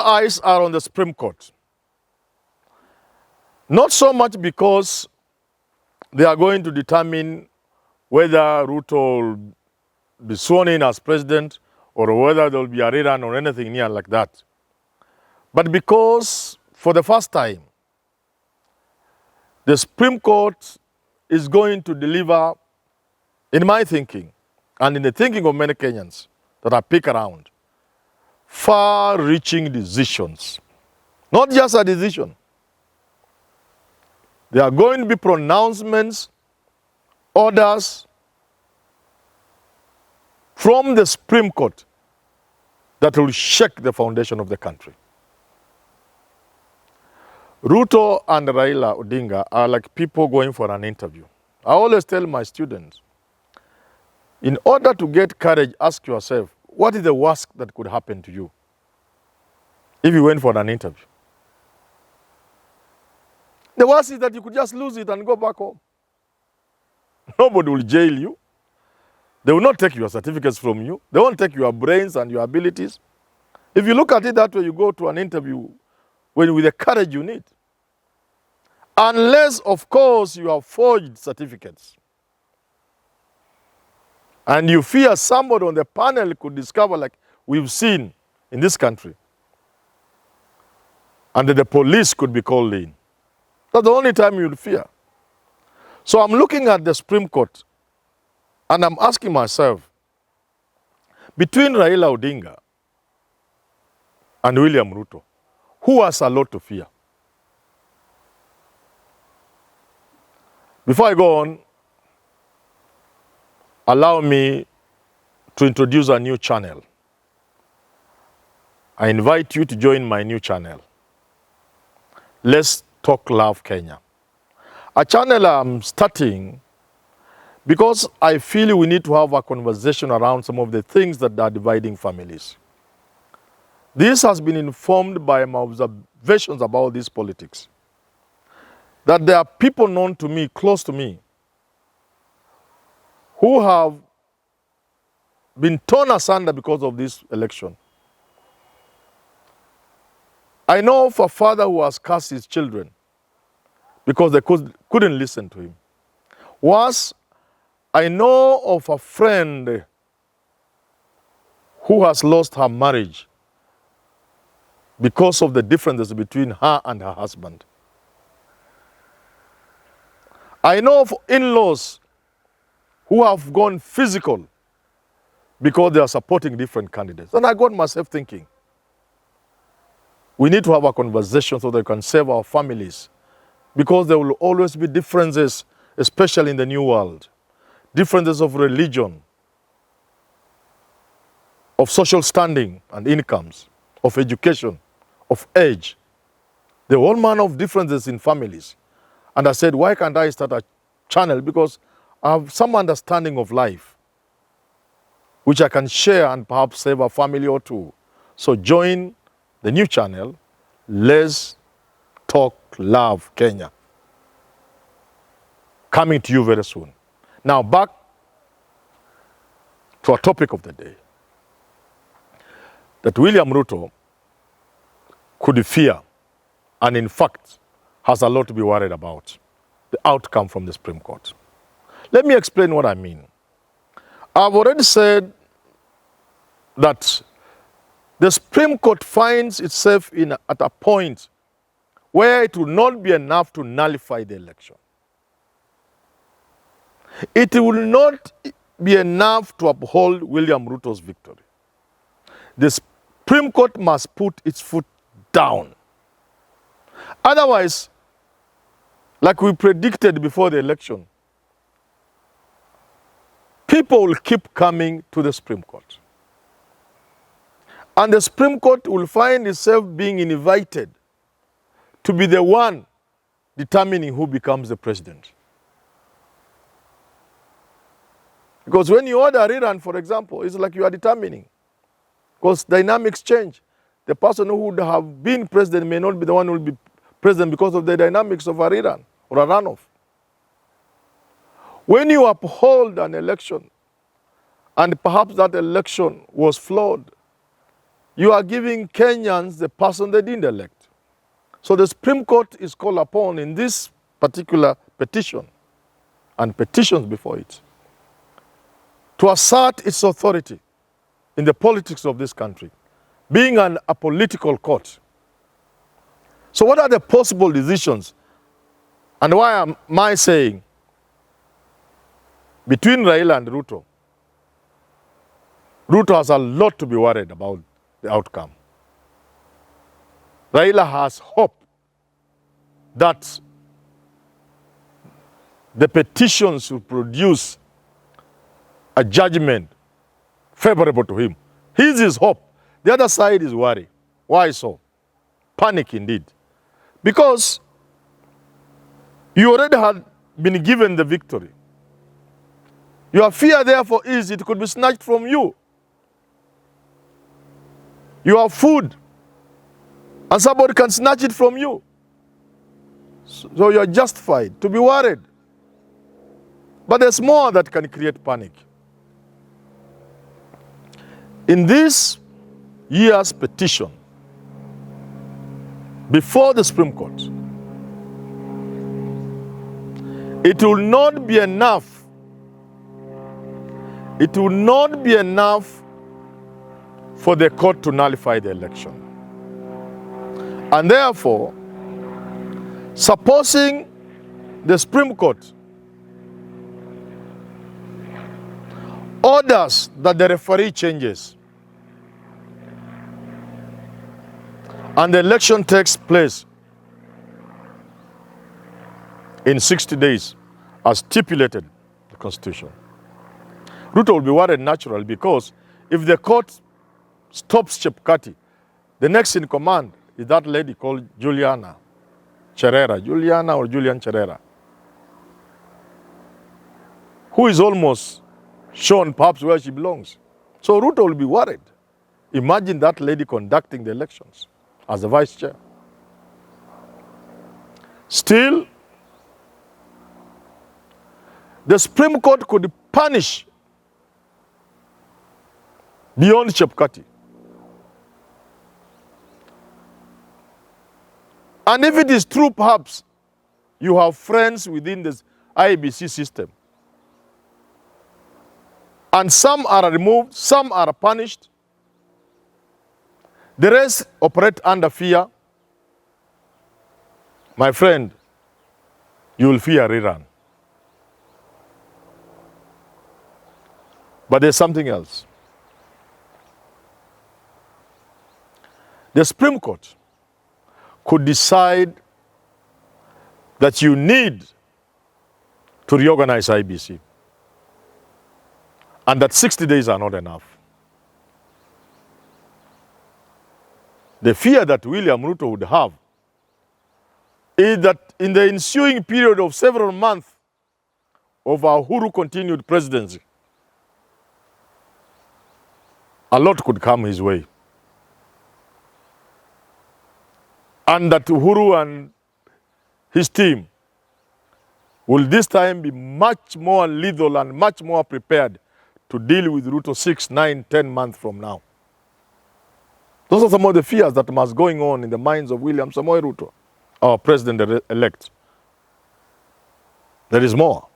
eyes are on the Supreme Court. Not so much because they are going to determine whether Ruto will be sworn in as president or whether there will be a rerun or anything near like that. But because for the first time, the Supreme Court is going to deliver, in my thinking, and in the thinking of many Kenyans that I pick around, far-reaching decisions. Not just a decision. There are going to be pronouncements, orders from the Supreme Court that will shake the foundation of the country. Ruto and Raila Odinga are like people going for an interview. I always tell my students, in order to get courage, ask yourself, what is the worst that could happen to you if you went for an interview? The worst is that you could just lose it and go back home. Nobody will jail you. They will not take your certificates from you. They won't take your brains and your abilities. If you look at it that way, you go to an interview with the courage you need. Unless, of course, you have forged certificates. And you fear somebody on the panel could discover, like we've seen in this country, and that the police could be called in. That's the only time you'll fear. So I'm looking at the Supreme Court and I'm asking myself, between Raila Odinga and William Ruto, who has a lot to fear? Before I go on, allow me to introduce a new channel. I invite you to join my new channel. Let's Talk Love Kenya. A channel I'm starting because I feel we need to have a conversation around some of the things that are dividing families. This has been informed by my observations about this politics. That there are people known to me, close to me, who have been torn asunder because of this election. I know of a father who has cursed his children because they couldn't listen to him. Worse, I know of a friend who has lost her marriage because of the differences between her and her husband. I know of in-laws who have gone physical because they are supporting different candidates. And I got myself thinking, we need to have a conversation so that we can save our families, because there will always be differences, especially in the new world. Differences of religion, of social standing and incomes, of education, of age. There are all manner of differences in families. And I said, why can't I start a channel? Because I have some understanding of life, which I can share and perhaps save a family or two. So join the new channel, Let's Talk Love Kenya. Coming to you very soon. Now back to our topic of the day. That William Ruto could fear, and in fact has a lot to be worried about, the outcome from the Supreme Court. Let me explain what I mean. I've already said that the Supreme Court finds itself at a point where it will not be enough to nullify the election. It will not be enough to uphold William Ruto's victory. The Supreme Court must put its foot down. Otherwise, like we predicted before the election, people will keep coming to the Supreme Court. And the Supreme Court will find itself being invited to be the one determining who becomes the president. Because when you order a rerun, for example, it's like you are determining. Because dynamics change. The person who would have been president may not be the one who will be president because of the dynamics of a rerun or a runoff. When you uphold an election, and perhaps that election was flawed, you are giving Kenyans the person they didn't elect. So the Supreme Court is called upon in this particular petition and petitions before it to assert its authority in the politics of this country, being a political court. So what are the possible decisions? And why am I saying between Raila and Ruto, Ruto has a lot to be worried about the outcome. Raila has hope that the petitions will produce a judgment favorable to him. His is hope. The other side is worry. Why so? Panic indeed. Because you already had been given the victory. Your fear therefore is it could be snatched from you. You have food and somebody can snatch it from you. So you are justified to be worried. But there's more that can create panic. In this year's petition, before the Supreme Court, it will not be enough. It will not be enough for the court to nullify the election. And therefore, supposing the Supreme Court orders that the referee changes and the election takes place in 60 days as stipulated in the Constitution, Ruto will be worried naturally, because if the court stops Chebukati, the next in command is that lady called Julian Cherera, who is almost shown perhaps where she belongs. So Ruto will be worried. Imagine that lady conducting the elections as the vice chair. Still, the Supreme Court could punish beyond Chebukati. And if it is true, perhaps, you have friends within the IEBC system, and some are removed, some are punished, the rest operate under fear, my friend, you will fear a rerun. But there's something else. The Supreme Court could decide that you need to reorganize IEBC and that 60 days are not enough. The fear that William Ruto would have is that in the ensuing period of several months of our Uhuru continued presidency, a lot could come his way. And that Uhuru and his team will this time be much more lethal and much more prepared to deal with Ruto 6, 9, 10 months from now. Those are some of the fears that must going on in the minds of William Samoei Ruto, our president-elect. There is more.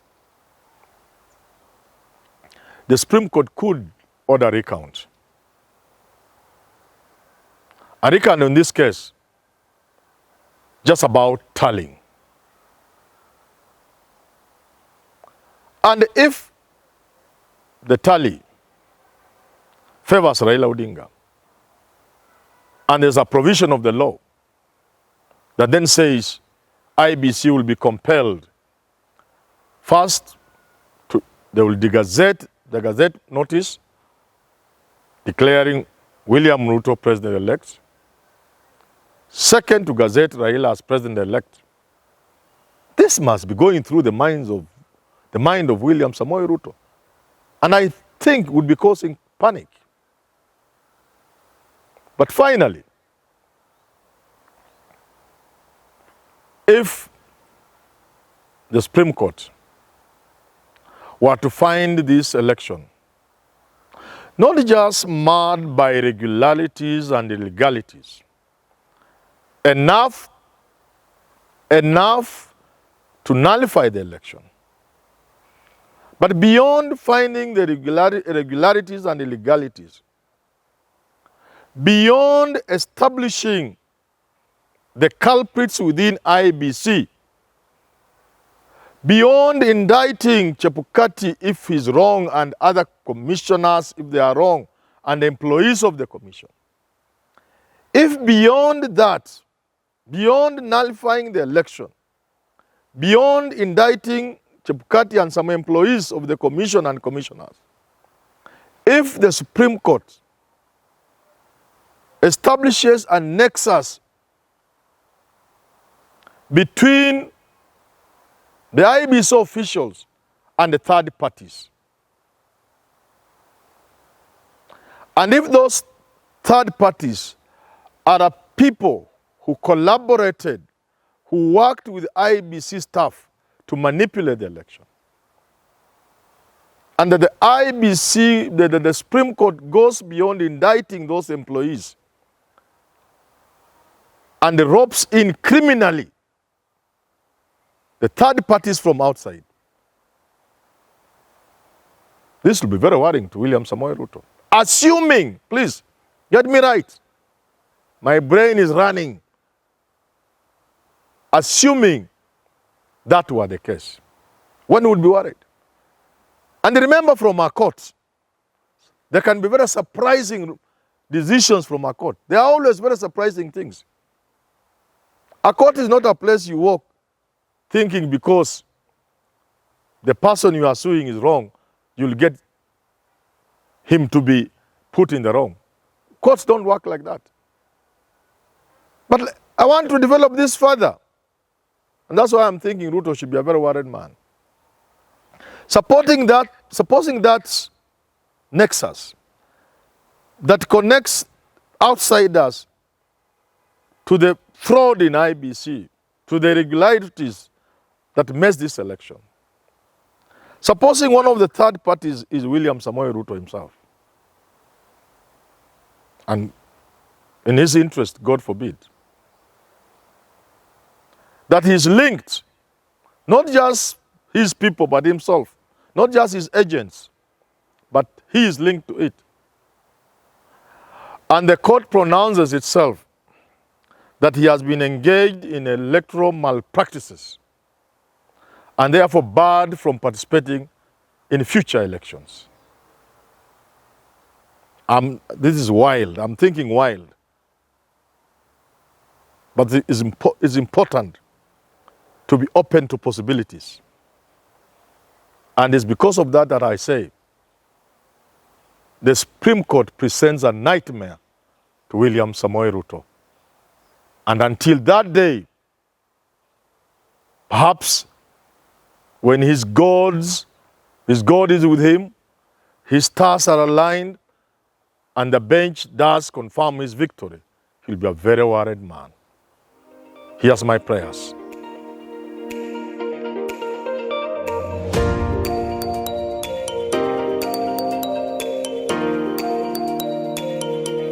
The Supreme Court could order a recount. A recount in this case, just about tallying. And if the tally favors Raila Odinga, and there's a provision of the law that then says IEBC will be compelled, first, they will gazette the Gazette notice declaring William Ruto president-elect. Second, to gazette Raila as president-elect. This must be going through the mind of William Samoei Ruto. And I think would be causing panic. But finally, if the Supreme Court were to find this election not just marred by irregularities and illegalities, enough to nullify the election. But beyond finding the irregularities and illegalities, beyond establishing the culprits within IEBC, beyond indicting Chebukati if he's wrong and other commissioners if they are wrong and employees of the commission, if beyond that, beyond nullifying the election, beyond indicting Chebukati and some employees of the commission and commissioners, if the Supreme Court establishes a nexus between the IEBC officials and the third parties, and if those third parties are people who collaborated, who worked with IEBC staff to manipulate the election, and that the IEBC, the Supreme Court goes beyond indicting those employees and ropes in criminally the third parties from outside, this will be very worrying to William Samoei Ruto. Assuming, please, get me right, my brain is running. Assuming that were the case, one would be worried. And remember, from our courts, there can be very surprising decisions from our court. There are always very surprising things. A court is not a place you walk thinking because the person you are suing is wrong, you'll get him to be put in the wrong. Courts don't work like that. But I want to develop this further. And that's why I'm thinking Ruto should be a very worried man. Supposing that nexus that connects outsiders to the fraud in IEBC, to the irregularities that messed this election. Supposing one of the third parties is William Samoei Ruto himself. And in his interest, God forbid, that he's linked, not just his people, but himself, not just his agents, but he is linked to it. And the court pronounces itself that he has been engaged in electoral malpractices and therefore barred from participating in future elections. This is wild. I'm thinking wild. But it is important to be open to possibilities. And it's because of that that I say the Supreme Court presents a nightmare to William Samoei Ruto. And until that day, perhaps when his God is with him, his stars are aligned, and the bench does confirm his victory, he'll be a very worried man. Here's my prayers.